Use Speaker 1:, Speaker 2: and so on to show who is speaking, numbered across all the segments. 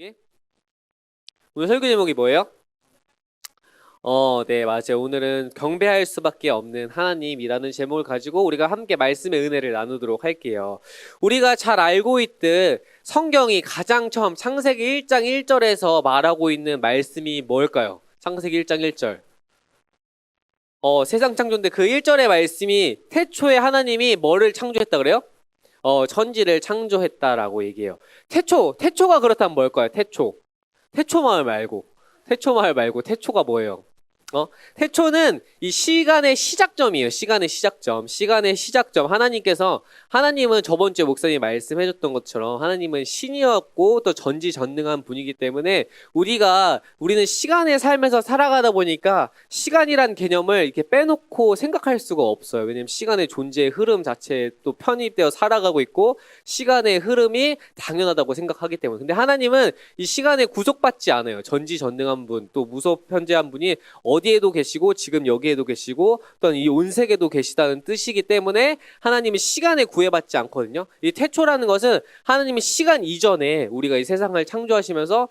Speaker 1: 예? 오늘 설교 제목이 뭐예요? 네, 맞아요. 오늘은 경배할 수밖에 없는 하나님이라는 제목을 가지고 우리가 함께 말씀의 은혜를 나누도록 할게요. 우리가 잘 알고 있듯 성경이 가장 처음 창세기 1장 1절에서 말하고 있는 말씀이 뭘까요? 창세기 1장 1절. 세상 창조인데 그 1절의 말씀이 태초에 하나님이 뭐를 창조했다 그래요? 천지를 창조했다라고 얘기해요. 태초가 그렇다면 뭘까요? 태초 마을 말고. 태초가 뭐예요? 태초는 이 시간의 시작점이에요. 시간의 시작점. 하나님은 저번 주에 목사님이 말씀해줬던 것처럼 하나님은 신이었고 또 전지전능한 분이기 때문에 우리는 시간의 삶에서 살아가다 보니까 시간이란 개념을 이렇게 빼놓고 생각할 수가 없어요. 왜냐면 시간의 존재의 흐름 자체에 또 편입되어 살아가고 있고 시간의 흐름이 당연하다고 생각하기 때문에. 근데 하나님은 이 시간에 구속받지 않아요. 전지전능한 분, 또 무소편재한 분이 어디에도 계시고 지금 여기에도 계시고 또는 이 온 세계도 계시다는 뜻이기 때문에 하나님이 시간에 구애받지 않거든요. 이 태초라는 것은 하나님이 시간 이전에 우리가 이 세상을 창조하시면서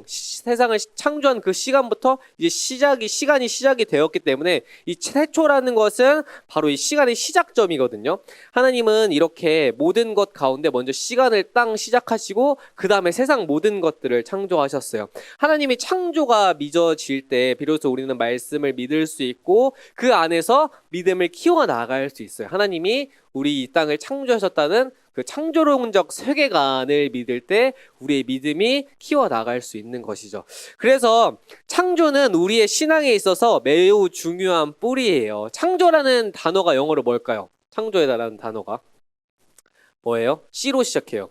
Speaker 1: 세상을 창조한 그 시간부터 이제 시간이 시작이 되었기 때문에 이 태초라는 것은 바로 이 시간의 시작점이거든요. 하나님은 이렇게 모든 것 가운데 먼저 시간을 시작하시고 그 다음에 세상 모든 것들을 창조하셨어요. 하나님이 창조가 믿어질 때 비로소 우리는 말씀을 믿을 수 있고 그 안에서 믿음을 키워나갈 수 있어요. 하나님이 우리 이 땅을 창조하셨다는 그 창조론적 세계관을 믿을 때 우리의 믿음이 키워나갈 수 있는 것이죠. 그래서 창조는 우리의 신앙에 있어서 매우 중요한 뿌리예요. 창조라는 단어가 영어로 뭘까요? 창조에다라는 단어가 뭐예요? C로 시작해요.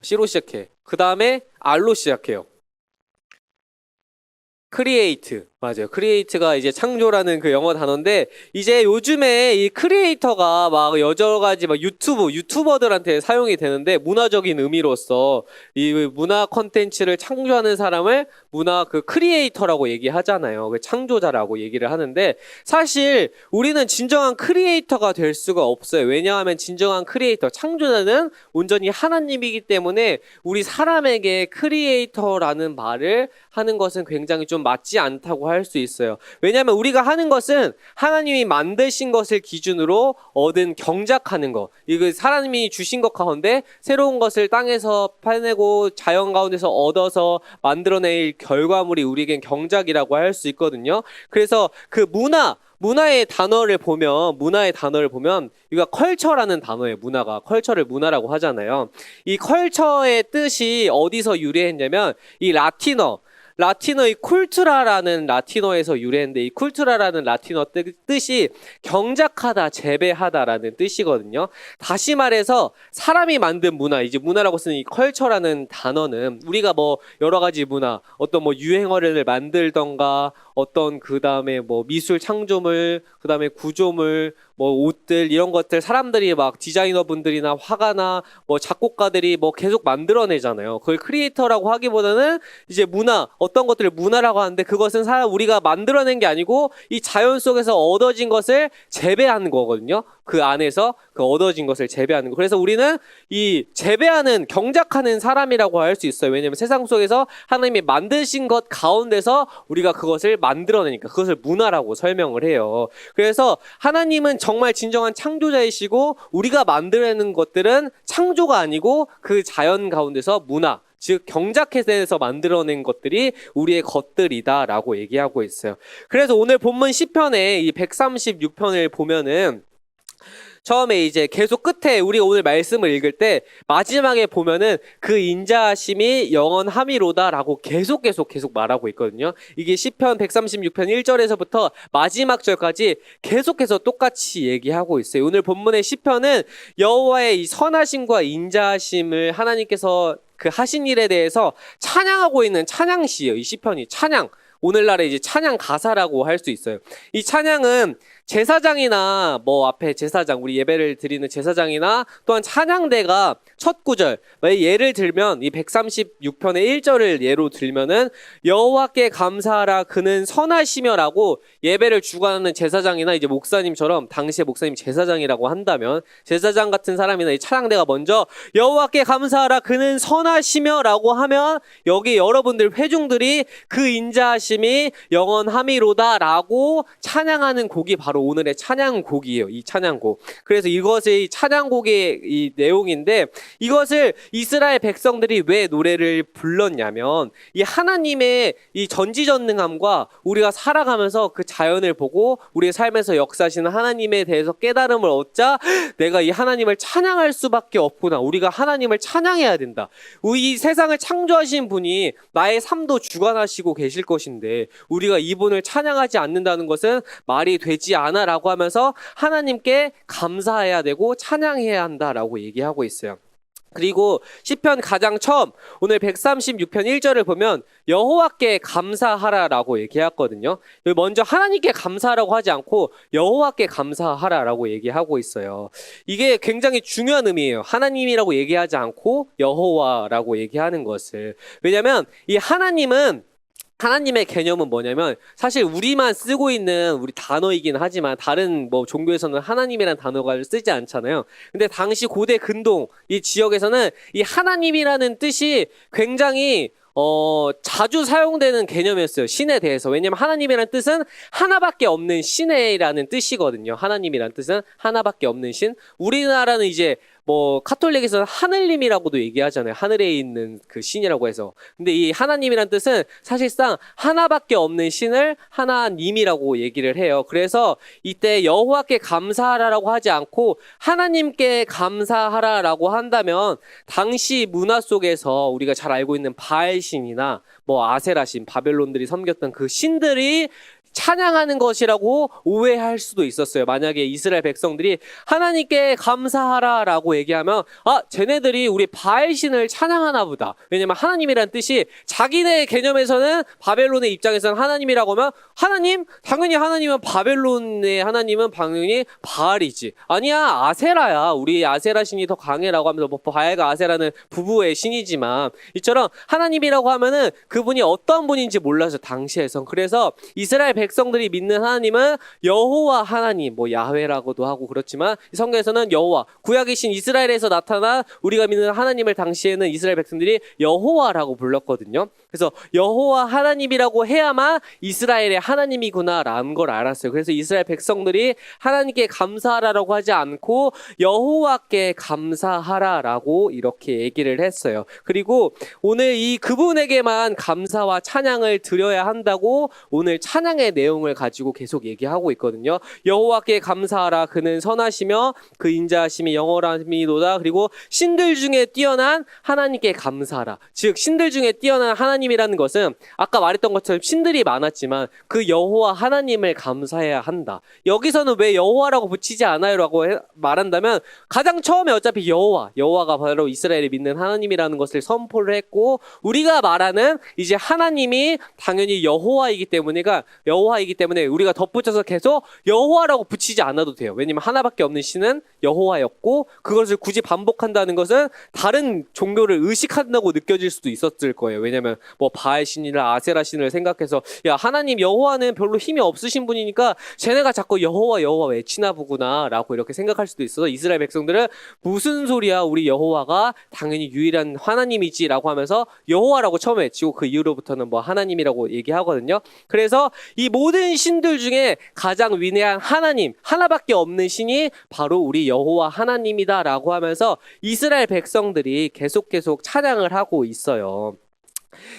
Speaker 1: C로 시작해. 그 다음에 R로 시작해요. 크리에이트. 맞아요. 크리에이트가 이제 창조라는 그 영어 단어인데 이제 요즘에 이 크리에이터가 막 여러 가지 막 유튜버들한테 사용이 되는데 문화적인 의미로서 이 문화 콘텐츠를 창조하는 사람을 그 크리에이터라고 얘기하잖아요. 그 창조자라고 얘기를 하는데 사실 우리는 진정한 크리에이터가 될 수가 없어요. 왜냐하면 진정한 크리에이터, 창조자는 온전히 하나님이기 때문에 우리 사람에게 크리에이터라는 말을 하는 것은 굉장히 좀 맞지 않다고 할 수 있어요. 왜냐하면 우리가 하는 것은 하나님이 만드신 것을 기준으로 얻은 경작하는 거. 이거 하나님이 주신 것 가운데 새로운 것을 땅에서 파내고 자연 가운데서 얻어서 만들어낼 결과물이 우리에겐 경작이라고 할 수 있거든요. 그래서 그 문화의 단어를 보면 이거 컬처라는 단어예요. 컬처를 문화라고 하잖아요. 이 컬처의 뜻이 어디서 유래했냐면 이 라틴어의 쿨투라라는 라틴어에서 유래했는데 이 쿨투라라는 라틴어 뜻이 경작하다, 재배하다라는 뜻이거든요. 다시 말해서 사람이 만든 문화, 이제 문화라고 쓰는 이 컬처라는 단어는 우리가 여러 가지 문화, 어떤 유행어를 만들던가 어떤 그 다음에 미술 창조물, 그 다음에 구조물, 옷들 이런 것들 사람들이 막 디자이너분들이나 화가나 작곡가들이 계속 만들어내잖아요. 그걸 크리에이터라고 하기보다는 이제 어떤 것들을 문화라고 하는데 그것은 우리가 만들어낸 게 아니고 이 자연 속에서 얻어진 것을 재배하는 거거든요. 그 안에서 그 얻어진 것을 재배하는 거. 그래서 우리는 이 재배하는 경작하는 사람이라고 할 수 있어요. 왜냐하면 세상 속에서 하나님이 만드신 것 가운데서 우리가 그것을 만들어내니까 그것을 문화라고 설명을 해요. 그래서 하나님은 정말 진정한 창조자이시고 우리가 만들어내는 것들은 창조가 아니고 그 자연 가운데서 문화, 즉 경작해서 만들어낸 것들이 우리의 것들이다라고 얘기하고 있어요. 그래서 오늘 본문 시편의 이 136편을 보면은 처음에 이제 계속 끝에 우리가 오늘 말씀을 읽을 때 마지막에 보면은 그 인자하심이 영원함이로다라고 계속 말하고 있거든요. 이게 시편 136편 1절에서부터 마지막 절까지 계속해서 똑같이 얘기하고 있어요. 오늘 본문의 시편은 여호와의 이 선하심과 인자하심을 하나님께서 그 하신 일에 대해서 찬양하고 있는 찬양시예요. 이 시편이 오늘날의 이제 찬양 가사라고 할 수 있어요. 이 찬양은 제사장이나 뭐 앞에 제사장, 우리 예배를 드리는 제사장이나 또한 찬양대가 첫 구절, 예를 들면 이 136편의 1절을 예로 들면은 여호와께 감사하라 그는 선하시며라고 예배를 주관하는 제사장이나 이제 목사님처럼 당시에 목사님 제사장이라고 한다면 제사장 같은 사람이나 이 찬양대가 먼저 여호와께 감사하라 그는 선하시며라고 하면 여기 여러분들 회중들이 그 인자하심이 영원함이로다라고 찬양하는 곡이 바로 오늘의 찬양곡이에요. 이 찬양곡. 그래서 이것이 찬양곡의 이 내용인데 이것을 이스라엘 백성들이 왜 노래를 불렀냐면 이 하나님의 이 전지전능함과 우리가 살아가면서 그 자연을 보고 우리의 삶에서 역사하시는 하나님에 대해서 깨달음을 얻자 내가 이 하나님을 찬양할 수밖에 없구나. 우리가 하나님을 찬양해야 된다. 이 세상을 창조하신 분이 나의 삶도 주관하시고 계실 것인데 우리가 이분을 찬양하지 않는다는 것은 말이 되지 않아 라고 하면서 하나님께 감사해야 되고 찬양해야 한다라고 얘기하고 있어요. 그리고 시편 가장 처음 오늘 136편 1절을 보면 여호와께 감사하라라고 얘기했거든요. 먼저 하나님께 감사하라고 하지 않고 여호와께 감사하라라고 얘기하고 있어요. 이게 굉장히 중요한 의미예요. 하나님이라고 얘기하지 않고 여호와라고 얘기하는 것을. 왜냐하면 이 하나님의 개념은 뭐냐면 사실 우리만 쓰고 있는 우리 단어이긴 하지만 다른 뭐 종교에서는 하나님이라는 단어가 쓰지 않잖아요. 근데 당시 고대 근동 이 지역에서는 이 하나님이라는 뜻이 굉장히 자주 사용되는 개념이었어요. 신에 대해서. 왜냐면 하나님이라는 뜻은 하나밖에 없는 신이라는 뜻이거든요. 하나님이라는 뜻은 하나밖에 없는 신. 우리나라는 이제 뭐 카톨릭에서는 하늘님이라고도 얘기하잖아요. 하늘에 있는 그 신이라고 해서. 근데 이 하나님이란 뜻은 사실상 하나밖에 없는 신을 하나님이라고 얘기를 해요. 그래서 이때 여호와께 감사하라라고 하지 않고 하나님께 감사하라라고 한다면 당시 문화 속에서 우리가 잘 알고 있는 바알 신이나 뭐 아세라 신, 바벨론들이 섬겼던 그 신들이 찬양하는 것이라고 오해할 수도 있었어요. 만약에 이스라엘 백성들이 하나님께 감사하라라고 얘기하면 쟤네들이 우리 바알신을 찬양하나 보다. 왜냐면 하나님이란 뜻이 자기네 개념에서는 바벨론의 입장에서는 하나님이라고 하면 하나님? 당연히 하나님은 바벨론의 하나님은 당연히 바알이지. 아니야 아세라야. 우리 아세라 신이 더 강해라고 하면서 뭐 바알과 아세라는 부부의 신이지만 이처럼 하나님이라고 하면은 그분이 어떤 분인지 몰라서 당시에선. 그래서 이스라엘 백성들이 믿는 하나님은 여호와 하나님, 뭐 야훼라고도 하고 그렇지만 성경에서는 여호와, 구약의 신 이스라엘에서 나타난 우리가 믿는 하나님을 당시에는 이스라엘 백성들이 여호와라고 불렀거든요. 그래서 여호와 하나님이라고 해야만 이스라엘의 하나님이구나라는 걸 알았어요. 그래서 이스라엘 백성들이 하나님께 감사하라라고 하지 않고 여호와께 감사하라라고 이렇게 얘기를 했어요. 그리고 오늘 이 그분에게만 감사와 찬양을 드려야 한다고 오늘 찬양의 내용을 가지고 계속 얘기하고 있거든요. 여호와께 감사하라 그는 선하시며 그 인자하심이 영원함이로다. 그리고 신들 중에 뛰어난 하나님께 감사하라. 즉 신들 중에 뛰어난 하나님이라는 것은 아까 말했던 것처럼 신들이 많았지만 그 여호와 하나님을 감사해야 한다. 여기서는 왜 여호와라고 붙이지 않아요? 라고 말한다면 가장 처음에 어차피 여호와가 바로 이스라엘이 믿는 하나님이라는 것을 선포를 했고 우리가 말하는 이제 하나님이 당연히 여호와이기 때문에 우리가 덧붙여서 계속 여호와라고 붙이지 않아도 돼요. 왜냐면 하나밖에 없는 신은 여호와였고 그것을 굳이 반복한다는 것은 다른 종교를 의식한다고 느껴질 수도 있었을 거예요. 왜냐면 뭐 바알 신이나 아세라 신을 생각해서 야 하나님 여호와는 별로 힘이 없으신 분이니까 쟤네가 자꾸 여호와 외치나 보구나 라고 이렇게 생각할 수도 있어서 이스라엘 백성들은 무슨 소리야 우리 여호와가 당연히 유일한 하나님이지 라고 하면서 여호와라고 처음에 외치고 그 이후로부터는 뭐 하나님이라고 얘기하거든요. 그래서 이 모든 신들 중에 가장 위대한 하나님 하나밖에 없는 신이 바로 우리 여호와 하나님이다라고 하면서 이스라엘 백성들이 계속 찬양을 하고 있어요.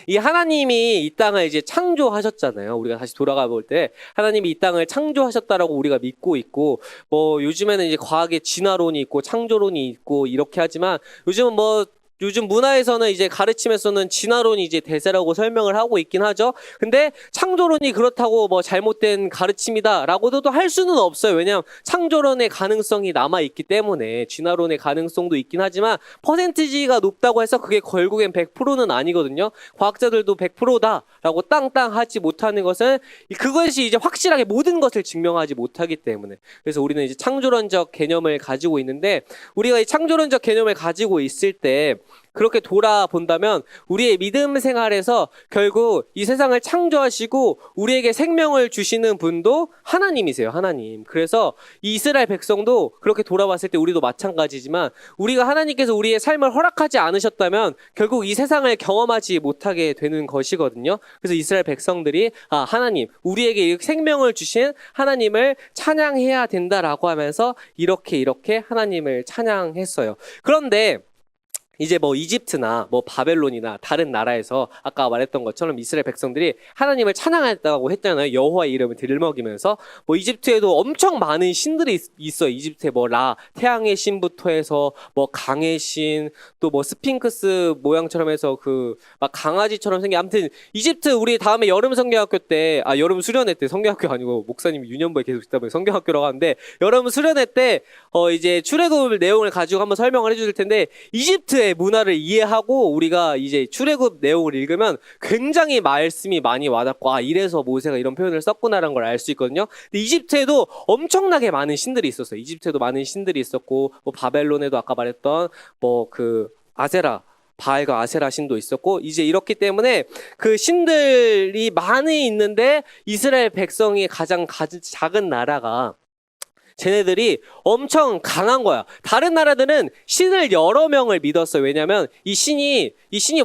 Speaker 1: 이 하나님이 이 땅을 이제 창조하셨잖아요. 우리가 다시 돌아가 볼 때 하나님이 이 땅을 창조하셨다라고 우리가 믿고 있고 뭐 요즘에는 이제 과학의 진화론이 있고 창조론이 있고 이렇게 하지만 요즘은 뭐 요즘 문화에서는 이제 가르침에서는 진화론이 이제 대세라고 설명을 하고 있긴 하죠. 근데 창조론이 그렇다고 뭐 잘못된 가르침이다라고도 또 할 수는 없어요. 왜냐하면 창조론의 가능성이 남아 있기 때문에 진화론의 가능성도 있긴 하지만 퍼센티지가 높다고 해서 그게 결국엔 100%는 아니거든요. 과학자들도 100%다라고 땅땅 하지 못하는 것은 그것이 이제 확실하게 모든 것을 증명하지 못하기 때문에. 그래서 우리는 이제 창조론적 개념을 가지고 있는데 우리가 이 창조론적 개념을 가지고 있을 때 그렇게 돌아본다면 우리의 믿음 생활에서 결국 이 세상을 창조하시고 우리에게 생명을 주시는 분도 하나님이세요. 하나님. 그래서 이 이스라엘 백성도 그렇게 돌아봤을 때 우리도 마찬가지지만 우리가 하나님께서 우리의 삶을 허락하지 않으셨다면 결국 이 세상을 경험하지 못하게 되는 것이거든요. 그래서 이스라엘 백성들이 하나님, 우리에게 생명을 주신 하나님을 찬양해야 된다라고 하면서 이렇게 하나님을 찬양했어요. 그런데 이제 뭐 이집트나 뭐 바벨론이나 다른 나라에서 아까 말했던 것처럼 이스라엘 백성들이 하나님을 찬양했다고 했잖아요. 여호와의 이름을 들먹이면서 뭐 이집트에도 엄청 많은 신들이 있어요. 이집트에 뭐 라, 태양의 신부터 해서 뭐 강의 신, 또 뭐 스핑크스 모양처럼 해서 그 막 강아지처럼 생긴 아무튼 이집트 우리 다음에 여름 성경학교 때 여름 수련회 때 성경학교 아니고 목사님이 유년부에 계속 있다 보니 성경학교라고 하는데 여름 수련회 때 이제 출애굽 내용을 가지고 한번 설명을 해줄 텐데 이집트의 문화를 이해하고 우리가 이제 출애굽 내용을 읽으면 굉장히 말씀이 많이 와닿고 이래서 모세가 이런 표현을 썼구나라는 걸 알 수 있거든요. 근데 이집트에도 엄청나게 많은 신들이 있었어요. 이집트에도 많은 신들이 있었고 뭐 바벨론에도 아까 말했던 뭐 그 아세라 바알과 아세라 신도 있었고 이제 이렇기 때문에 그 신들이 많이 있는데 이스라엘 백성이 가장 작은 나라가 쟤네들이 엄청 강한 거야. 다른 나라들은 신을 여러 명을 믿었어요. 왜냐면 이 신이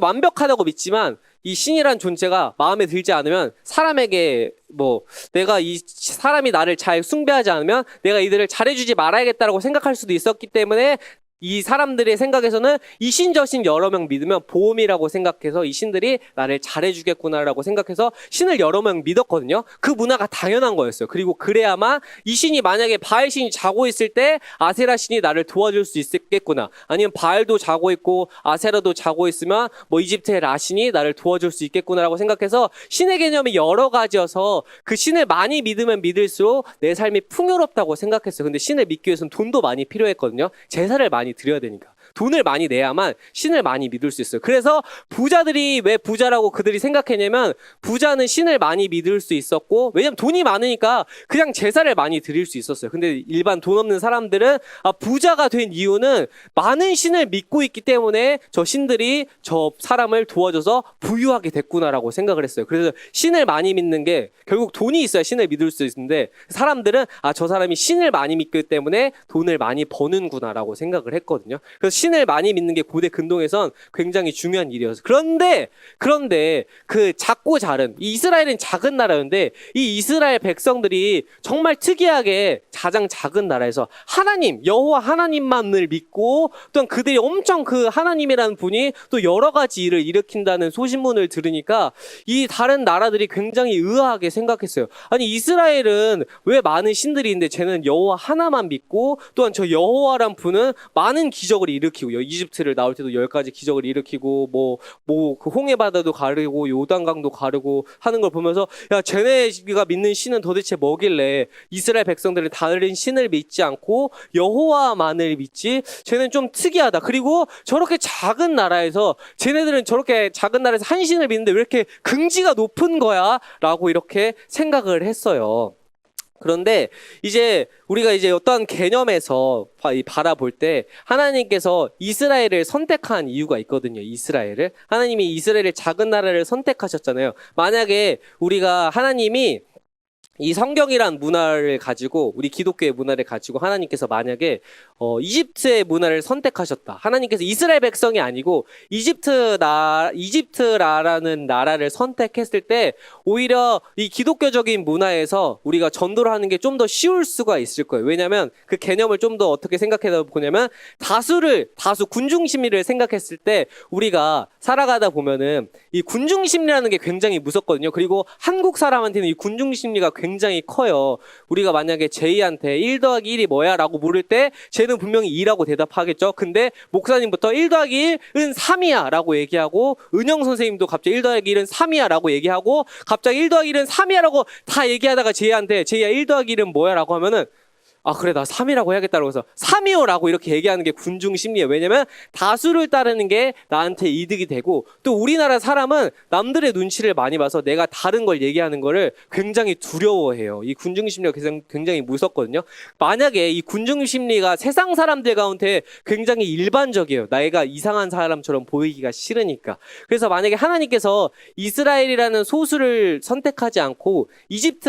Speaker 1: 완벽하다고 믿지만 이 신이란 존재가 마음에 들지 않으면 사람에게 뭐 내가 이 사람이 나를 잘 숭배하지 않으면 내가 이들을 잘해주지 말아야겠다라고 생각할 수도 있었기 때문에 이 사람들의 생각에서는 이 신 저 신 여러 명 믿으면 보험이라고 생각해서 이 신들이 나를 잘해주겠구나라고 생각해서 신을 여러 명 믿었거든요. 그 문화가 당연한 거였어요. 그리고 그래야만 이 신이 만약에 바알 신이 자고 있을 때 아세라 신이 나를 도와줄 수 있겠구나. 아니면 바알도 자고 있고 아세라도 자고 있으면 뭐 이집트의 라 신이 나를 도와줄 수 있겠구나라고 생각해서 신의 개념이 여러 가지여서 그 신을 많이 믿으면 믿을수록 내 삶이 풍요롭다고 생각했어요. 근데 신을 믿기 위해서는 돈도 많이 필요했거든요. 제사를 많이 드려야 되니까. 돈을 많이 내야만 신을 많이 믿을 수 있어요. 그래서 부자들이 왜 부자라고 그들이 생각했냐면 부자는 신을 많이 믿을 수 있었고 왜냐면 돈이 많으니까 그냥 제사를 많이 드릴 수 있었어요. 근데 일반 돈 없는 사람들은 부자가 된 이유는 많은 신을 믿고 있기 때문에 저 신들이 저 사람을 도와줘서 부유하게 됐구나라고 생각을 했어요. 그래서 신을 많이 믿는 게 결국 돈이 있어야 신을 믿을 수 있는데 사람들은 저 사람이 신을 많이 믿기 때문에 돈을 많이 버는구나라고 생각을 했거든요. 그래서 신을 많이 믿는 게 고대 근동에선 굉장히 중요한 일이었어요. 그런데 그 작고 자른 이 이스라엘은 작은 나라였는데 이 이스라엘 백성들이 정말 특이하게 가장 작은 나라에서 하나님 여호와 하나님만을 믿고 또한 그들이 엄청 그 하나님이라는 분이 또 여러 가지 일을 일으킨다는 소신문을 들으니까 이 다른 나라들이 굉장히 의아하게 생각했어요. 아니 이스라엘은 왜 많은 신들이 있는데 쟤는 여호와 하나만 믿고 또한 저 여호와란 분은 많은 기적을 일으키고 이집트를 나올 때도 10가지 기적을 일으키고 뭐 그 홍해 바다도 가르고 요단강도 가르고 하는 걸 보면서 야 쟤네가 믿는 신은 도대체 뭐길래 이스라엘 백성들은 다른 신을 믿지 않고 여호와만을 믿지? 쟤는 좀 특이하다. 그리고 저렇게 작은 나라에서 쟤네들은 저렇게 작은 나라에서 한 신을 믿는데 왜 이렇게 긍지가 높은 거야? 라고 이렇게 생각을 했어요. 그런데 이제 우리가 이제 어떤 개념에서 바라볼 때 하나님께서 이스라엘을 선택한 이유가 있거든요. 이스라엘을. 하나님이 이스라엘을 작은 나라를 선택하셨잖아요. 만약에 우리가 하나님이 이 성경이란 문화를 가지고 우리 기독교의 문화를 가지고 하나님께서 만약에 이집트의 문화를 선택하셨다. 하나님께서 이스라엘 백성이 아니고 이집트라는 나라를 선택했을 때 오히려 이 기독교적인 문화에서 우리가 전도를 하는 게 좀 더 쉬울 수가 있을 거예요. 왜냐하면 그 개념을 좀 더 어떻게 생각해 보냐면 다수 군중심리를 생각했을 때 우리가 살아가다 보면은 이 군중심리라는 게 굉장히 무섭거든요. 그리고 한국 사람한테는 이 군중심리가 굉장히 굉장히 커요. 우리가 만약에 제이한테 1 더하기 1이 뭐야? 라고 물을 때 쟤는 분명히 2라고 대답하겠죠. 근데 목사님부터 1 더하기 1은 3이야 라고 얘기하고, 은영 선생님도 갑자기 1 더하기 1은 3이야 라고 얘기하고, 갑자기 1 더하기 1은 3이야 라고 다 얘기하다가 제이한테 제이야 1 더하기 1은 뭐야? 라고 하면은 아 그래 나 3이라고 해야겠다고 해서 3이요 라고 이렇게 얘기하는 게 군중 심리예요. 왜냐면 다수를 따르는 게 나한테 이득이 되고, 또 우리나라 사람은 남들의 눈치를 많이 봐서 내가 다른 걸 얘기하는 거를 굉장히 두려워해요. 이 군중 심리가 굉장히 무섭거든요. 만약에 이 군중 심리가 세상 사람들 가운데 굉장히 일반적이에요. 나이가 이상한 사람처럼 보이기가 싫으니까. 그래서 만약에 하나님께서 이스라엘이라는 소수를 선택하지 않고 이집트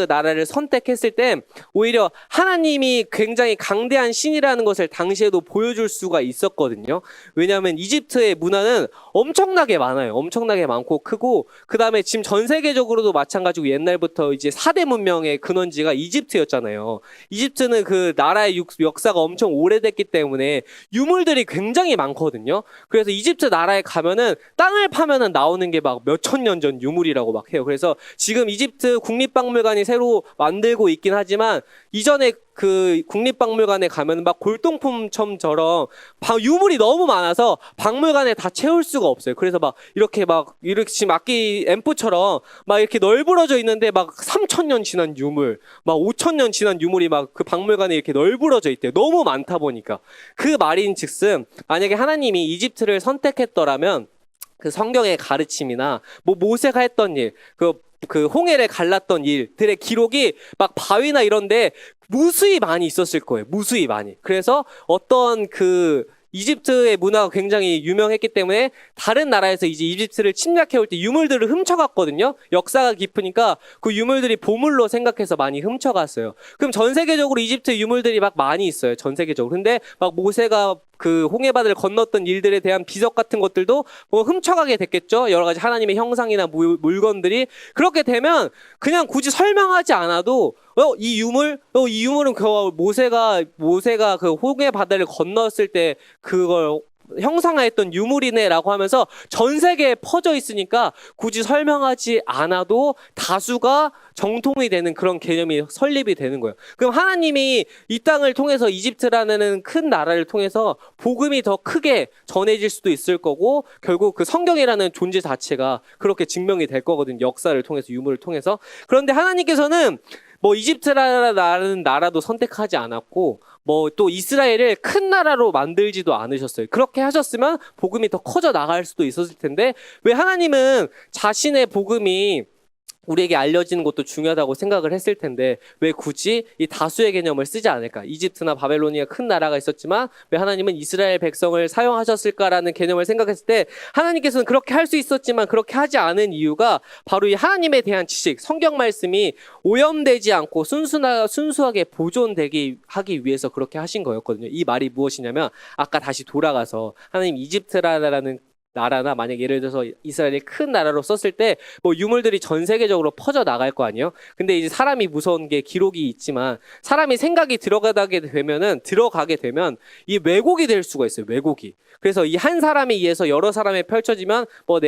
Speaker 1: 나라를 선택했을 때 오히려 하나님이 굉장히 강대한 신이라는 것을 당시에도 보여줄 수가 있었거든요. 왜냐하면 이집트의 문화는 엄청나게 많아요. 엄청나게 많고 크고, 그 다음에 지금 전 세계적으로도 마찬가지고 옛날부터 이제 4대 문명의 근원지가 이집트였잖아요. 이집트는 그 나라의 역사가 엄청 오래됐기 때문에 유물들이 굉장히 많거든요. 그래서 이집트 나라에 가면은 땅을 파면은 나오는 게 막 몇천 년 전 유물이라고 막 해요. 그래서 지금 이집트 국립박물관이 새로 만들고 있긴 하지만 이전에 그 국립박물관에 가면 막 골동품점처럼 유물이 너무 많아서 박물관에 다 채울 수가 없어요. 그래서 막 이렇게 지금 악기 앰프처럼 막 이렇게 널브러져 있는데 막 3,000년 지난 유물, 막 5,000년 지난 유물이 막 그 박물관에 이렇게 널브러져 있대요. 너무 많다 보니까. 그 말인즉슨 만약에 하나님이 이집트를 선택했더라면 그 성경의 가르침이나 뭐 모세가 했던 일, 그 홍해를 갈랐던 일들의 기록이 막 바위나 이런데 무수히 많이 있었을 거예요. 무수히 많이. 그래서 어떤 그 이집트의 문화가 굉장히 유명했기 때문에 다른 나라에서 이제 이집트를 침략해 올 때 유물들을 훔쳐갔거든요. 역사가 깊으니까 그 유물들이 보물로 생각해서 많이 훔쳐갔어요. 그럼 전 세계적으로 이집트 유물들이 막 많이 있어요. 전 세계적으로. 근데 막 모세가 그 홍해바다를 건넜던 일들에 대한 비석 같은 것들도 뭐 훔쳐가게 됐겠죠. 여러 가지 하나님의 형상이나 물건들이. 그렇게 되면 그냥 굳이 설명하지 않아도 이 유물은 그 모세가 그 홍해바다를 건넜을 때 그걸 형상화했던 유물이네라고 하면서 전 세계에 퍼져 있으니까 굳이 설명하지 않아도 다수가 정통이 되는 그런 개념이 설립이 되는 거예요. 그럼 하나님이 이 땅을 통해서 이집트라는 큰 나라를 통해서 복음이 더 크게 전해질 수도 있을 거고, 결국 그 성경이라는 존재 자체가 그렇게 증명이 될 거거든요. 역사를 통해서, 유물을 통해서. 그런데 하나님께서는 뭐 이집트라는 나라도 선택하지 않았고, 뭐 또 이스라엘을 큰 나라로 만들지도 않으셨어요. 그렇게 하셨으면 복음이 더 커져 나갈 수도 있었을 텐데, 왜 하나님은 자신의 복음이 우리에게 알려지는 것도 중요하다고 생각을 했을 텐데 왜 굳이 이 다수의 개념을 쓰지 않을까? 이집트나 바벨로니아 큰 나라가 있었지만 왜 하나님은 이스라엘 백성을 사용하셨을까라는 개념을 생각했을 때, 하나님께서는 그렇게 할 수 있었지만 그렇게 하지 않은 이유가 바로 이 하나님에 대한 지식, 성경 말씀이 오염되지 않고 순수하게 보존되기 하기 위해서 그렇게 하신 거였거든요. 이 말이 무엇이냐면, 아까 다시 돌아가서 하나님 이집트라는 나라나 만약 예를 들어서 이스라엘이 큰 나라로 썼을 때 뭐 유물들이 전 세계적으로 퍼져 나갈 거 아니에요. 근데 이제 사람이 무서운 게 기록이 있지만 사람이 생각이 들어가게 되면 이 왜곡이 될 수가 있어요. 왜곡이. 그래서 이 한 사람에 의해서 여러 사람에 펼쳐지면 뭐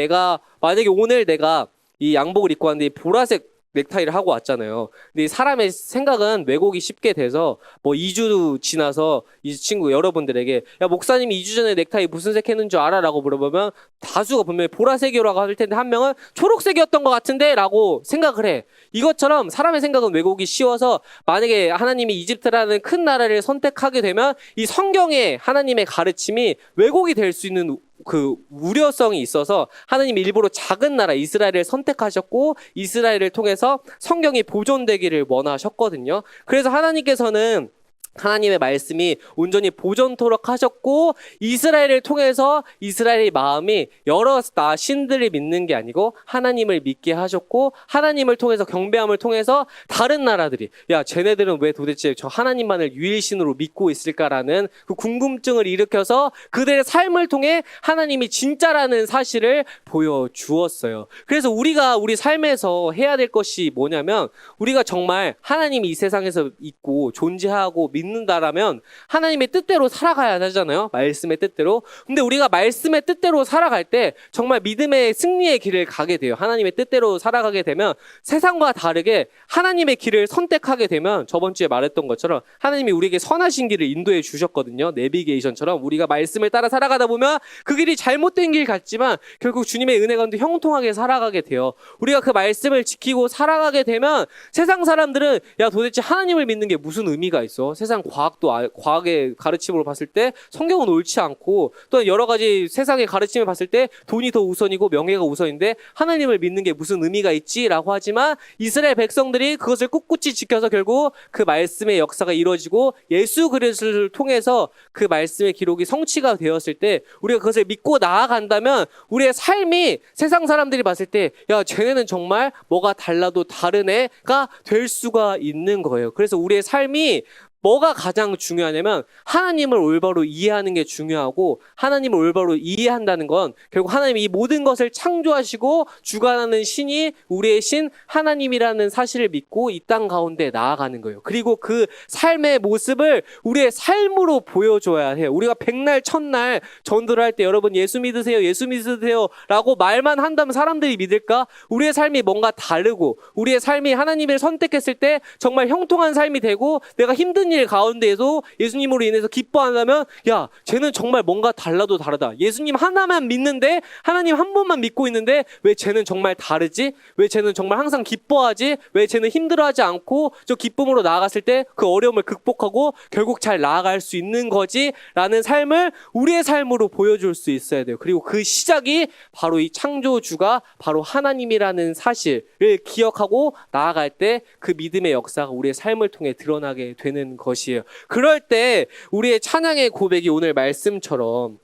Speaker 1: 만약에 오늘 내가 이 양복을 입고 왔는데 보라색 넥타이를 하고 왔잖아요. 근데 사람의 생각은 왜곡이 쉽게 돼서 뭐 2주 지나서 이 친구 여러분들에게 야 목사님이 2주 전에 넥타이 무슨 색 했는 줄 알아? 라고 물어보면 다수가 분명히 보라색이라고 할 텐데 한 명은 초록색이었던 것 같은데? 라고 생각을 해. 이것처럼 사람의 생각은 왜곡이 쉬워서 만약에 하나님이 이집트라는 큰 나라를 선택하게 되면 이 성경의 하나님의 가르침이 왜곡이 될 수 있는 그 우려성이 있어서 하나님이 일부러 작은 나라 이스라엘을 선택하셨고 이스라엘을 통해서 성경이 보존되기를 원하셨거든요. 그래서 하나님께서는 하나님의 말씀이 온전히 보존토록 하셨고, 이스라엘을 통해서 이스라엘의 마음이 여러 신들을 믿는 게 아니고 하나님을 믿게 하셨고, 하나님을 통해서 경배함을 통해서 다른 나라들이 야 쟤네들은 왜 도대체 저 하나님만을 유일신으로 믿고 있을까라는 그 궁금증을 일으켜서 그들의 삶을 통해 하나님이 진짜라는 사실을 보여주었어요. 그래서 우리가 우리 삶에서 해야 될 것이 뭐냐면, 우리가 정말 하나님이 이 세상에서 있고 존재하고 믿는다라면 하나님의 뜻대로 살아가야 하잖아요. 말씀의 뜻대로. 근데 우리가 말씀의 뜻대로 살아갈 때 정말 믿음의 승리의 길을 가게 돼요. 하나님의 뜻대로 살아가게 되면 세상과 다르게 하나님의 길을 선택하게 되면 저번 주에 말했던 것처럼 하나님이 우리에게 선하신 길을 인도해 주셨거든요. 내비게이션처럼 우리가 말씀을 따라 살아가다 보면 그 길이 잘못된 길 같지만 결국 주님의 은혜 가운데 형통하게 살아가게 돼요. 우리가 그 말씀을 지키고 살아가게 되면 세상 사람들은 야 도대체 하나님을 믿는 게 무슨 의미가 있어? 세상 과학의 가르침으로 봤을 때 성경은 옳지 않고 또 여러 가지 세상의 가르침을 봤을 때 돈이 더 우선이고 명예가 우선인데 하나님을 믿는 게 무슨 의미가 있지라고 하지만 이스라엘 백성들이 그것을 꿋꿋이 지켜서 결국 그 말씀의 역사가 이루어지고 예수 그리스도를 통해서 그 말씀의 기록이 성취가 되었을 때 우리가 그것을 믿고 나아간다면 우리의 삶이 세상 사람들이 봤을 때 야 쟤네는 정말 뭐가 달라도 다른 애가 될 수가 있는 거예요. 그래서 우리의 삶이 뭐가 가장 중요하냐면 하나님을 올바로 이해하는 게 중요하고 하나님을 올바로 이해한다는 건 결국 하나님이 이 모든 것을 창조하시고 주관하는 신이 우리의 신 하나님이라는 사실을 믿고 이 땅 가운데 나아가는 거예요. 그리고 그 삶의 모습을 우리의 삶으로 보여줘야 해요. 우리가 백날 첫날 전도를 할 때 여러분 예수 믿으세요 예수 믿으세요 라고 말만 한다면 사람들이 믿을까? 우리의 삶이 뭔가 다르고 우리의 삶이 하나님을 선택했을 때 정말 형통한 삶이 되고 내가 힘든 일 가운데에도 예수님으로 인해서 기뻐한다면 야 쟤는 정말 뭔가 달라도 다르다. 예수님 하나만 믿는데 하나님 한 분만 믿고 있는데 왜 쟤는 정말 다르지? 왜 쟤는 정말 항상 기뻐하지? 왜 쟤는 힘들어하지 않고 저 기쁨으로 나아갔을 때 그 어려움을 극복하고 결국 잘 나아갈 수 있는 거지? 라는 삶을 우리의 삶으로 보여줄 수 있어야 돼요. 그리고 그 시작이 바로 이 창조주가 바로 하나님이라는 사실을 기억하고 나아갈 때 그 믿음의 역사가 우리의 삶을 통해 드러나게 되는 것이에요. 그럴 때 우리의 찬양의 고백이 오늘 말씀처럼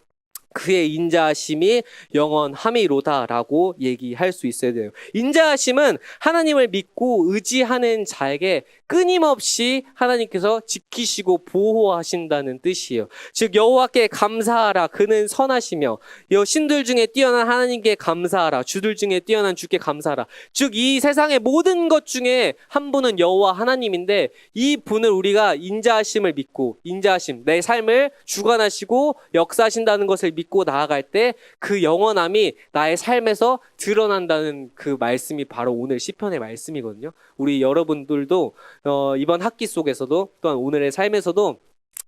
Speaker 1: 그의 인자하심이 영원함이로다라고 얘기할 수 있어야 돼요. 인자하심은 하나님을 믿고 의지하는 자에게 끊임없이 하나님께서 지키시고 보호하신다는 뜻이에요. 즉 여호와께 감사하라 그는 선하시며 신들 중에 뛰어난 하나님께 감사하라 주들 중에 뛰어난 주께 감사하라. 즉 이 세상의 모든 것 중에 한 분은 여호와 하나님인데 이 분을 우리가 인자하심을 믿고 인자하심 내 삶을 주관하시고 역사하신다는 것을 믿고 나아갈 때 그 영원함이 나의 삶에서 드러난다는 그 말씀이 바로 오늘 시편의 말씀이거든요. 우리 여러분들도 이번 학기 속에서도 또한 오늘의 삶에서도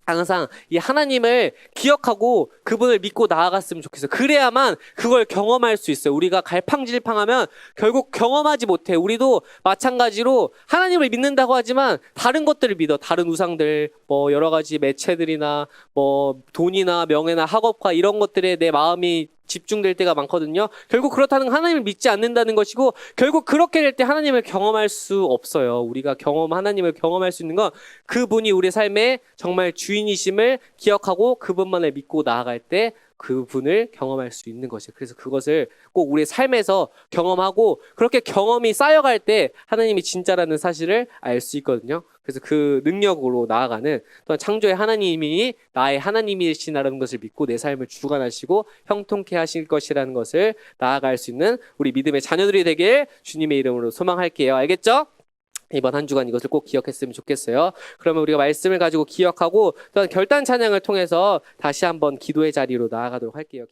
Speaker 1: 항상 이 하나님을 기억하고 그분을 믿고 나아갔으면 좋겠어요. 그래야만 그걸 경험할 수 있어요. 우리가 갈팡질팡하면 결국 경험하지 못해. 우리도 마찬가지로 하나님을 믿는다고 하지만 다른 것들을 믿어. 다른 우상들, 뭐 여러 가지 매체들이나 뭐 돈이나 명예나 학업과 이런 것들에 내 마음이 집중될 때가 많거든요. 결국 그렇다는 건 하나님을 믿지 않는다는 것이고 결국 그렇게 될 때 하나님을 경험할 수 없어요. 우리가 하나님을 경험할 수 있는 건 그분이 우리 삶의 정말 주인이심을 기억하고 그분만을 믿고 나아갈 때 그분을 경험할 수 있는 것이에요. 그래서 그것을 꼭 우리의 삶에서 경험하고 그렇게 경험이 쌓여갈 때 하나님이 진짜라는 사실을 알 수 있거든요. 그래서 그 능력으로 나아가는 또한 창조의 하나님이 나의 하나님이시라는 것을 믿고 내 삶을 주관하시고 형통케 하실 것이라는 것을 나아갈 수 있는 우리 믿음의 자녀들이 되길 주님의 이름으로 소망할게요. 알겠죠? 이번 한 주간 이것을 꼭 기억했으면 좋겠어요. 그러면 우리가 말씀을 가지고 기억하고 또한 결단 찬양을 통해서 다시 한번 기도의 자리로 나아가도록 할게요.